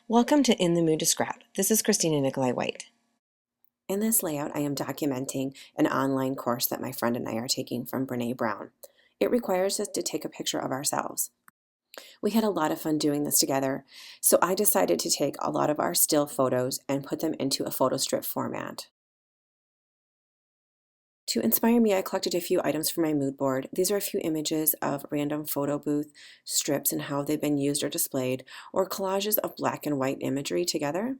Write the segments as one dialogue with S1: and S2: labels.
S1: Welcome to In the Mood to Scrap. This is Kristina Nicolai-White.
S2: In this layout, I am documenting an online course that my friend and I are taking from Brene Brown. It requires us to take a picture of ourselves. We had a lot of fun doing this together, so I decided to take a lot of our still photos and put them into a photo strip format. To inspire me, I collected a few items for my mood board. These are a few images of random photo booth strips and how they've been used or displayed, or collages of black and white imagery together.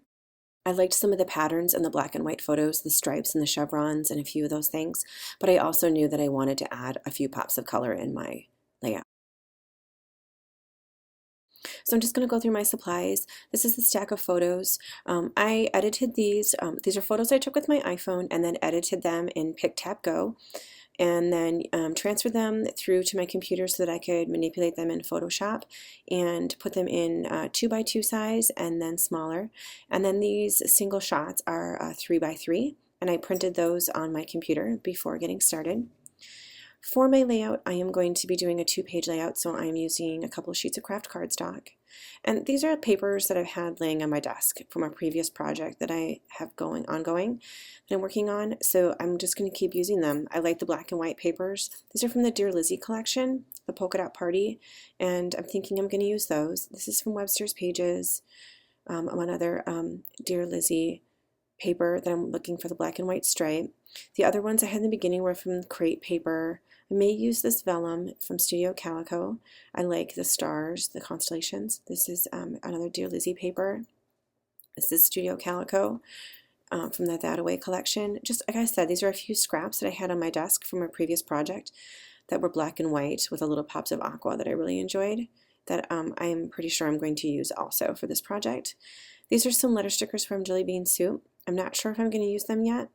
S2: I liked some of the patterns in the black and white photos, the stripes and the chevrons and a few of those things, but I also knew that I wanted to add a few pops of color in my layout. So I'm just going to go through my supplies. This is the stack of photos. I edited these. These are photos I took with my iPhone and then edited them in PicTap and then transferred them through to my computer so that I could manipulate them in Photoshop and put them in 2x2 size and then smaller. And then these single shots are 3x3, and I printed those on my computer before getting started. For my layout, I am going to be doing a 2-page layout, so I'm using a couple of sheets of craft cardstock. And these are papers that I've had laying on my desk from a previous project that I have ongoing that I'm working on, so I'm just going to keep using them. I like the black and white papers. These are from the Dear Lizzie collection, the Polka Dot Party, and I'm thinking I'm going to use those. This is from Webster's Pages, another Dear Lizzie paper that I'm looking for the black and white stripe. The other ones I had in the beginning were from Crate paper. I may use this vellum from Studio Calico. I like the stars, the constellations. This is another Dear Lizzie paper. This is Studio Calico from the That Away collection. Just like I said, these are a few scraps that I had on my desk from a previous project that were black and white with a little pops of aqua that I really enjoyed that I'm pretty sure I'm going to use also for this project. These are some letter stickers from Jelly Bean Soup. I'm not sure if I'm going to use them yet,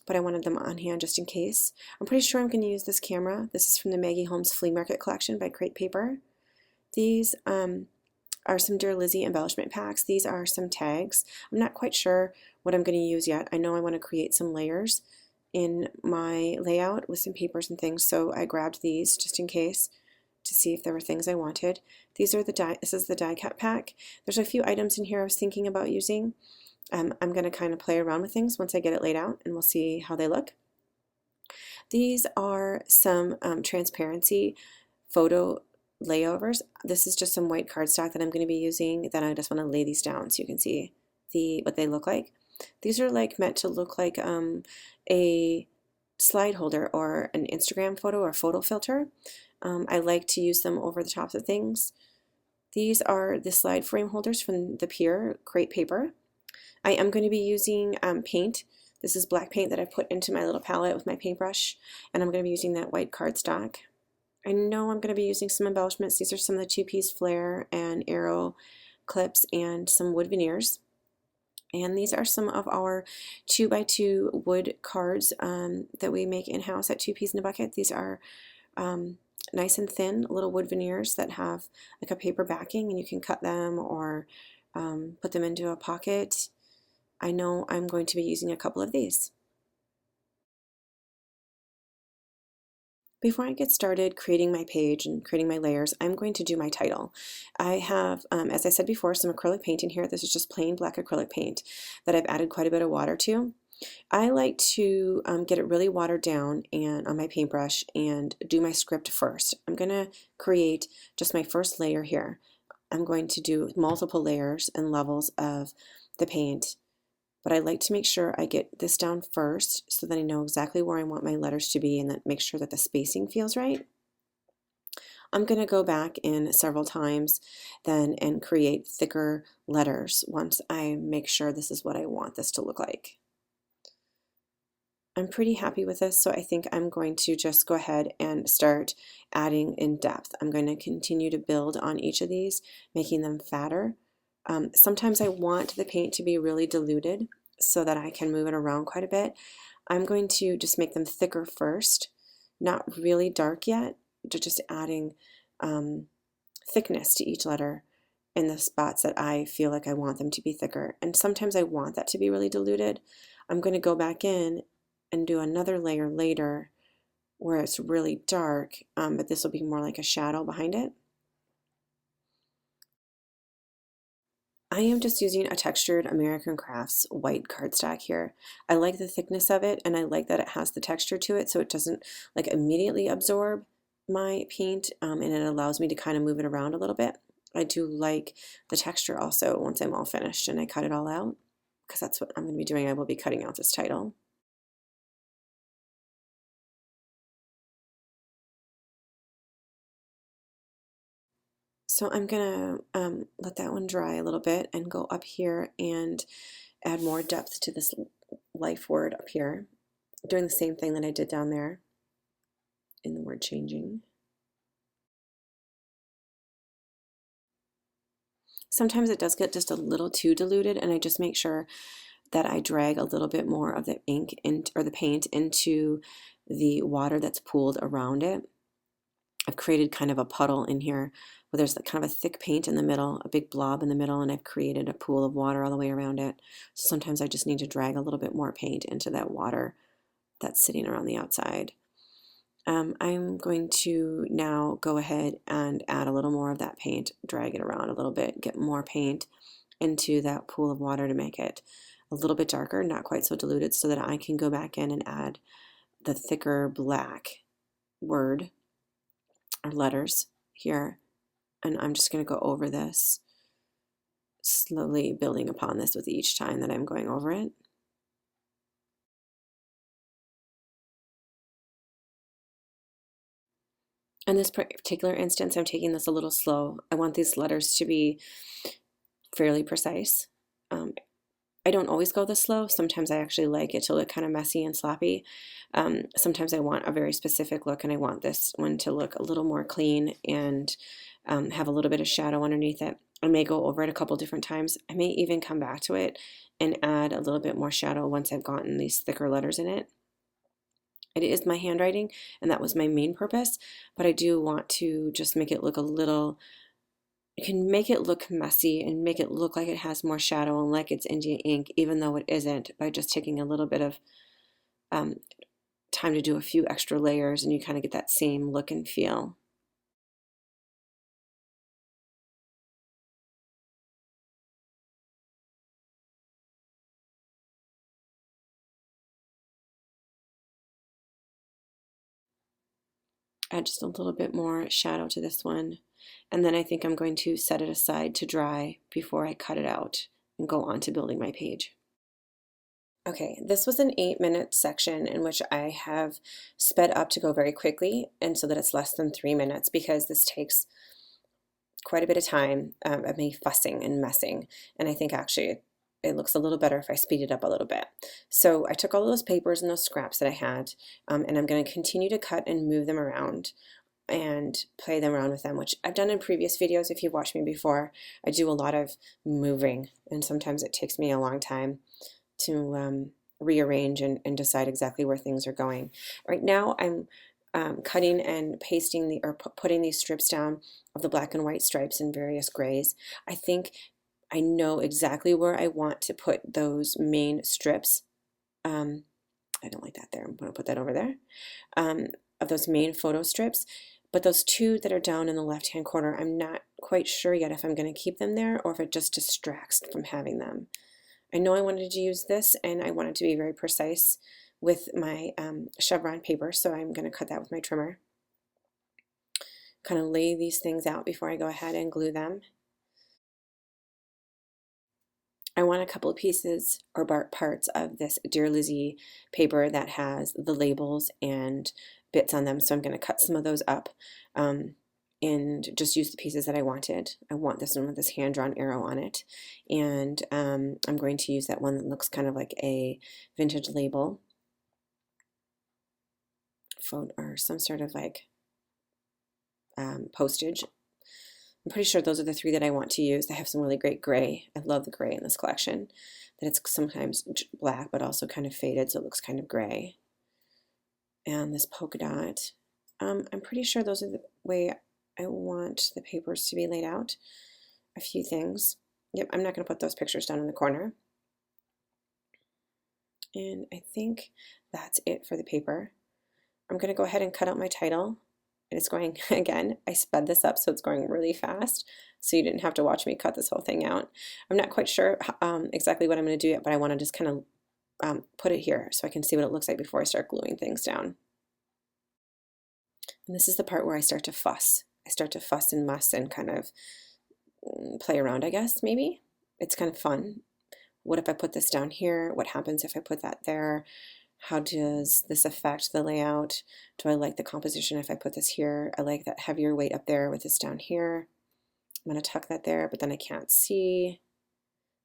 S2: but I wanted them on hand just in case. I'm pretty sure I'm going to use this camera. This is from the Maggie Holmes Flea Market collection by Crate Paper. These are some Dear Lizzie embellishment packs. These are some tags. I'm not quite sure what I'm going to use yet. I know I want to create some layers in my layout with some papers and things, so I grabbed these just in case to see if there were things I wanted. These are this is the die cut pack. There's a few items in here I was thinking about using. I'm going to kind of play around with things once I get it laid out, and we'll see how they look. These are some transparency photo layovers. This is just some white cardstock that I'm going to be using. Then I just want to lay these down so you can see what they look like. These are like meant to look like a slide holder or an Instagram photo or photo filter. I like to use them over the tops of things. These are the slide frame holders from the Pure Crate Paper. I am going to be using paint. This is black paint that I put into my little palette with my paintbrush, and I'm going to be using that white cardstock. I know I'm going to be using some embellishments. These are some of the 2-piece flare and arrow clips and some wood veneers. And these are some of our 2x2 wood cards that we make in-house at 2 Peas in a Bucket. These are nice and thin little wood veneers that have like a paper backing, and you can cut them or put them into a pocket. I know I'm going to be using a couple of these. Before I get started creating my page and creating my layers, I'm going to do my title. I have, as I said before, some acrylic paint in here. This is just plain black acrylic paint that I've added quite a bit of water to. I like to get it really watered down and on my paintbrush and do my script first. I'm going to create just my first layer here. I'm going to do multiple layers and levels of the paint, but I like to make sure I get this down first so that I know exactly where I want my letters to be and then make sure that the spacing feels right. I'm going to go back in several times then and create thicker letters once I make sure this is what I want this to look like. I'm pretty happy with this, so I think I'm going to just go ahead and start adding in depth. I'm going to continue to build on each of these, making them fatter. Sometimes I want the paint to be really diluted so that I can move it around quite a bit. I'm going to just make them thicker first, not really dark yet, just adding thickness to each letter in the spots that I feel like I want them to be thicker. And sometimes I want that to be really diluted. I'm going to go back in and do another layer later where it's really dark, but this will be more like a shadow behind it. I am just using a textured American Crafts white cardstock here. I like the thickness of it, and I like that it has the texture to it, so it doesn't like immediately absorb my paint, and it allows me to kind of move it around a little bit. I do like the texture also once I'm all finished and I cut it all out, because that's what I'm going to be doing. I will be cutting out this title. So I'm gonna let that one dry a little bit and go up here and add more depth to this life word up here, doing the same thing that I did down there in the word changing. Sometimes it does get just a little too diluted, and I just make sure that I drag a little bit more of the ink or the paint into the water that's pooled around it. I've created kind of a puddle in here where there's kind of a thick paint in the middle, a big blob in the middle, and I've created a pool of water all the way around it. So sometimes I just need to drag a little bit more paint into that water that's sitting around the outside. I'm going to now go ahead and add a little more of that paint, drag it around a little bit, get more paint into that pool of water to make it a little bit darker, not quite so diluted, so that I can go back in and add the thicker black word or letters here. And I'm just going to go over this, slowly building upon this with each time that I'm going over it. In this particular instance, I'm taking this a little slow. I want these letters to be fairly precise. I don't always go this slow. Sometimes I actually like it to look kind of messy and sloppy. Sometimes I want a very specific look, and I want this one to look a little more clean and have a little bit of shadow underneath it. I may go over it a couple different times. I may even come back to it and add a little bit more shadow once I've gotten these thicker letters in it. It is my handwriting, and that was my main purpose, but I do want to just make it look a little, you can make it look messy and make it look like it has more shadow and like it's India ink, even though it isn't, by just taking a little bit of time to do a few extra layers, and you kind of get that same look and feel. Add just a little bit more shadow to this one, and then I think I'm going to set it aside to dry before I cut it out and go on to building my page. Okay, this was an 8-minute section in which I have sped up to go very quickly, and so that it's less than 3 minutes, because this takes quite a bit of time of me fussing and messing, and I think actually it looks a little better if I speed it up a little bit. So I took all those papers and those scraps that I had, and I'm going to continue to cut and move them around and play them around with them, which I've done in previous videos. If you've watched me before, I do a lot of moving, and sometimes it takes me a long time to rearrange and decide exactly where things are going. Right now I'm cutting and pasting or putting these strips down of the black and white stripes in various grays. I think I know exactly where I want to put those main strips. I don't like that there. I'm going to put that over there. Of those main photo strips. But those two that are down in the left-hand corner, I'm not quite sure yet if I'm going to keep them there or if it just distracts from having them. I know I wanted to use this, and I wanted to be very precise with my chevron paper, so I'm going to cut that with my trimmer. Kind of lay these things out before I go ahead and glue them. I want a couple of pieces or parts of this Dear Lizzie paper that has the labels and bits on them, so I'm going to cut some of those up and just use the pieces that I wanted. I want this one with this hand-drawn arrow on it, and I'm going to use that one that looks kind of like a vintage label or some sort of like postage. I'm pretty sure those are the three that I want to use. They have some really great gray. I love the gray in this collection. That it's sometimes black, but also kind of faded, so it looks kind of gray. And this polka dot. I'm pretty sure those are the way I want the papers to be laid out. A few things. Yep, I'm not going to put those pictures down in the corner. And I think that's it for the paper. I'm going to go ahead and cut out my title. it's going, again, I sped this up so it's going really fast, so you didn't have to watch me cut this whole thing out. I'm not quite sure exactly what I'm going to do yet, but I want to just kind of put it here so I can see what it looks like before I start gluing things down. And this is the part where I start to fuss. I start to fuss and muss and kind of play around, I guess, maybe. It's kind of fun. What if I put this down here? What happens if I put that there? How does this affect the layout? Do I like the composition if I put this here? I like that heavier weight up there with this down here. I'm going to tuck that there, but then I can't see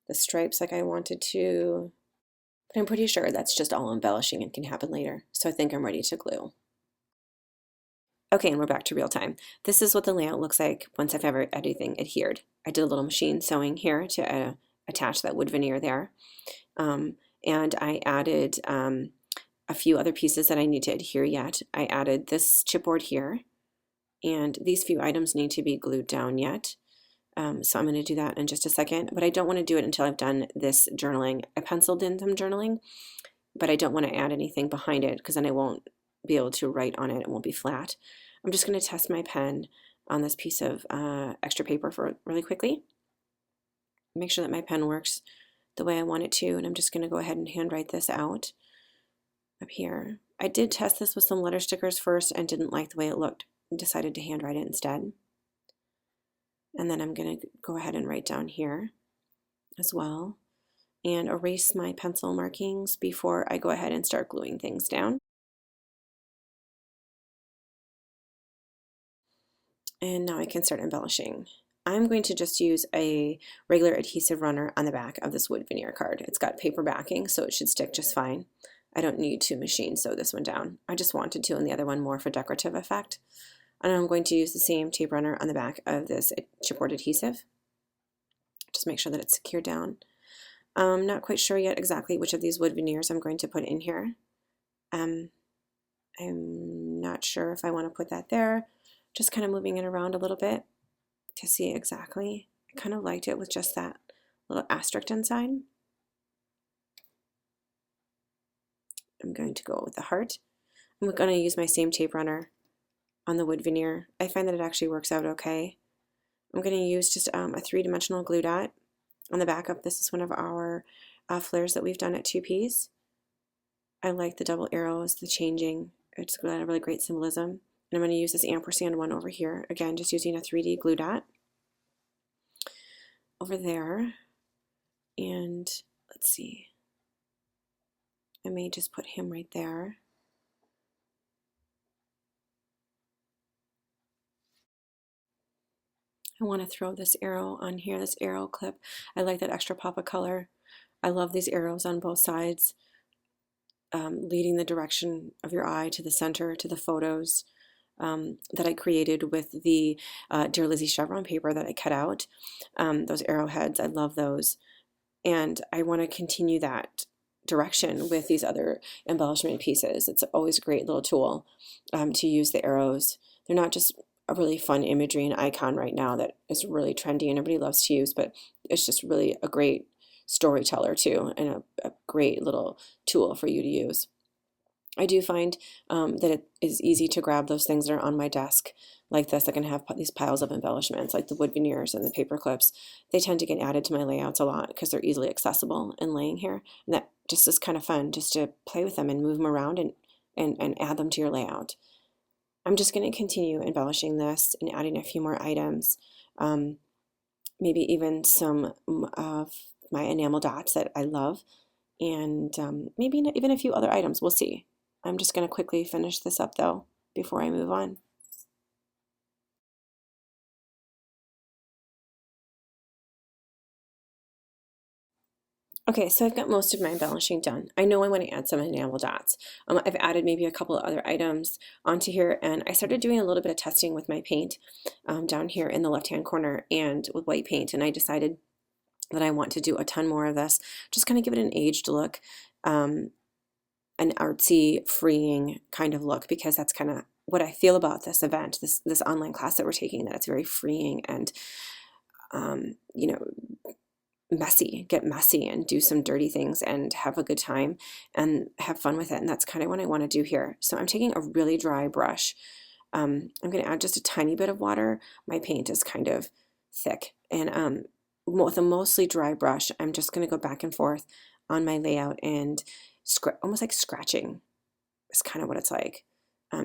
S2: the stripes like I wanted to. But I'm pretty sure that's just all embellishing and can happen later. So I think I'm ready to glue. Okay, and we're back to real time. This is what the layout looks like once I've everything adhered. I did a little machine sewing here to attach that wood veneer there. And I added a few other pieces that I need to adhere yet. I added this chipboard here, and these few items need to be glued down yet. So I'm going to do that in just a second, but I don't want to do it until I've done this journaling. I penciled in some journaling, but I don't want to add anything behind it because then I won't be able to write on it. It won't be flat. I'm just going to test my pen on this piece of extra paper for really quickly. Make sure that my pen works the way I want it to, and I'm just going to go ahead and handwrite this out up here. I did test this with some letter stickers first and didn't like the way it looked and decided to handwrite it instead. And then I'm going to go ahead and write down here as well and erase my pencil markings before I go ahead and start gluing things down. And now I can start embellishing. I'm going to just use a regular adhesive runner on the back of this wood veneer card. It's got paper backing, so it should stick just fine. I don't need to machine sew this one down. I just wanted to, and the other one more for decorative effect. And I'm going to use the same tape runner on the back of this chipboard adhesive. Just make sure that it's secured down. I'm not quite sure yet exactly which of these wood veneers I'm going to put in here. I'm not sure if I want to put that there. Just kind of moving it around a little bit to see exactly. I kind of liked it with just that little asterisk inside. I'm going to go with the heart. I'm going to use my same tape runner on the wood veneer. I find that it actually works out okay. I'm going to use just a three-dimensional glue dot on the back of. This is one of our flares that we've done at 2Ps. I like the double arrows, the changing. It's got a really great symbolism. And I'm going to use this ampersand one over here. Again, just using a 3D glue dot over there. And let's see. I may just put him right there. I want to throw this arrow on here, this arrow clip. I like that extra pop of color. I love these arrows on both sides, leading the direction of your eye to the center, to the photos that I created with the Dear Lizzie chevron paper that I cut out. Those arrowheads, I love those. And I want to continue that direction with these other embellishment pieces. It's always a great little tool to use the arrows. They're not just a really fun imagery and icon right now that is really trendy and everybody loves to use, but it's just really a great storyteller too, and a great little tool for you to use. I do find that it is easy to grab those things that are on my desk like this. I can have these piles of embellishments like the wood veneers and the paper clips. They tend to get added to my layouts a lot because they're easily accessible and laying here. And that just is kind of fun just to play with them and move them around and add them to your layout. I'm just going to continue embellishing this and adding a few more items, maybe even some of my enamel dots that I love, and maybe even a few other items. We'll see. I'm just going to quickly finish this up though before I move on. Okay, so I've got most of my embellishing done. I know I want to add some enamel dots. I've added maybe a couple of other items onto here, and I started doing a little bit of testing with my paint down here in the left-hand corner and with white paint, and I decided that I want to do a ton more of this. Just kind of give it an aged look, an artsy, freeing kind of look, because that's kind of what I feel about this event, this online class that we're taking, that it's very freeing and, you know, messy, get messy and do some dirty things and have a good time and have fun with it. And that's kind of what I want to do here. So I'm taking a really dry brush I'm going to add just a tiny bit of water. My paint is kind of thick, and with a mostly dry brush, I'm just going to go back and forth on my layout and almost like scratching is kind of what it's like.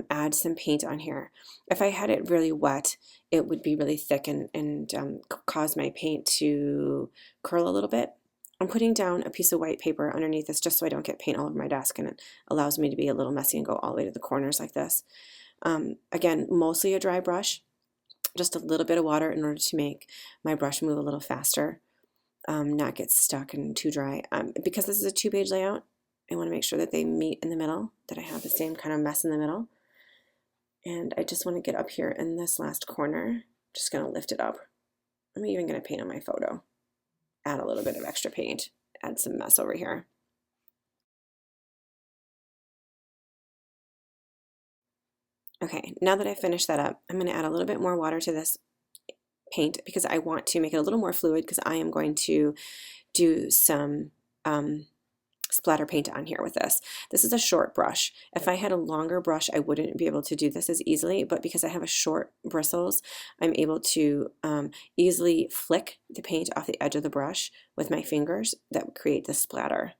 S2: Add some paint on here. If I had it really wet, it would be really thick and cause my paint to curl a little bit. I'm putting down a piece of white paper underneath this just so I don't get paint all over my desk, and it allows me to be a little messy and go all the way to the corners like this. Again, mostly a dry brush, just a little bit of water in order to make my brush move a little faster, not get stuck and too dry. Because this is a 2-page layout, I want to make sure that they meet in the middle, that I have the same kind of mess in the middle. And I just want to get up here in this last corner. Just going to lift it up. I'm even going to paint on my photo. Add a little bit of extra paint. Add some mess over here. Okay, now that I've finished that up, I'm going to add a little bit more water to this paint because I want to make it a little more fluid because I am going to do some splatter paint on here with this. This is a short brush. If I had a longer brush, I wouldn't be able to do this as easily, but because I have a short bristles, I'm able to easily flick the paint off the edge of the brush with my fingers that would create this splatter.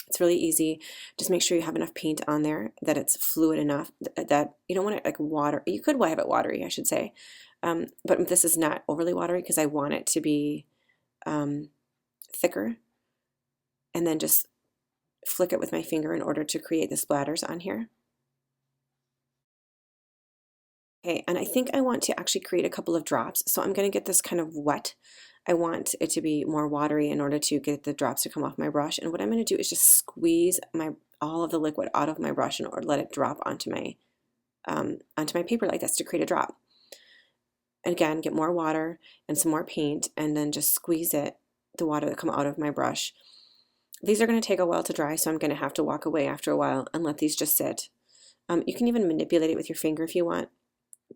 S2: It's really easy. Just make sure you have enough paint on there, that it's fluid enough, that you don't want it like water. You could have it watery, I should say, but this is not overly watery because I want it to be thicker. And then just flick it with my finger in order to create the splatters on here. Okay, and I think I want to actually create a couple of drops, so I'm going to get this kind of wet. I want it to be more watery in order to get the drops to come off my brush, and what I'm going to do is just squeeze all of the liquid out of my brush in order to let it drop onto my paper like this to create a drop. And again, get more water and some more paint, and then just squeeze the water that come out of my brush. These are going to take a while to dry, so I'm going to have to walk away after a while and let these just sit. You can even manipulate it with your finger if you want.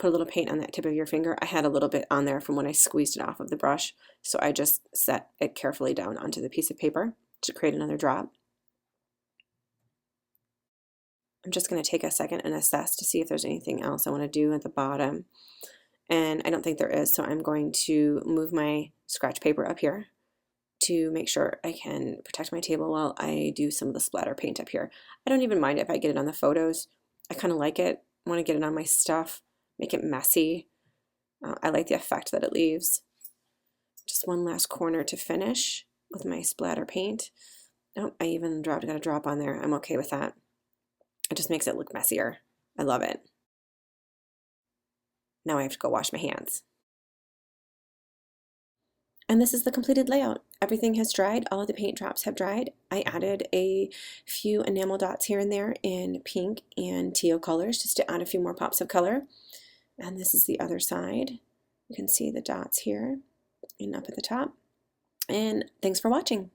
S2: Put a little paint on that tip of your finger. I had a little bit on there from when I squeezed it off of the brush, so I just set it carefully down onto the piece of paper to create another drop. I'm just going to take a second and assess to see if there's anything else I want to do at the bottom. And I don't think there is, so I'm going to move my scratch paper up here to make sure I can protect my table while I do some of the splatter paint up here. I don't even mind if I get it on the photos. I kind of like it. I want to get it on my stuff, make it messy. I like the effect that it leaves. Just one last corner to finish with my splatter paint. Oh, I even got a drop on there. I'm okay with that. It just makes it look messier. I love it. Now I have to go wash my hands. And this is the completed layout. Everything has dried. All of the paint drops have dried. I added a few enamel dots here and there in pink and teal colors just to add a few more pops of color. And this is the other side. You can see the dots here and up at the top. And thanks for watching.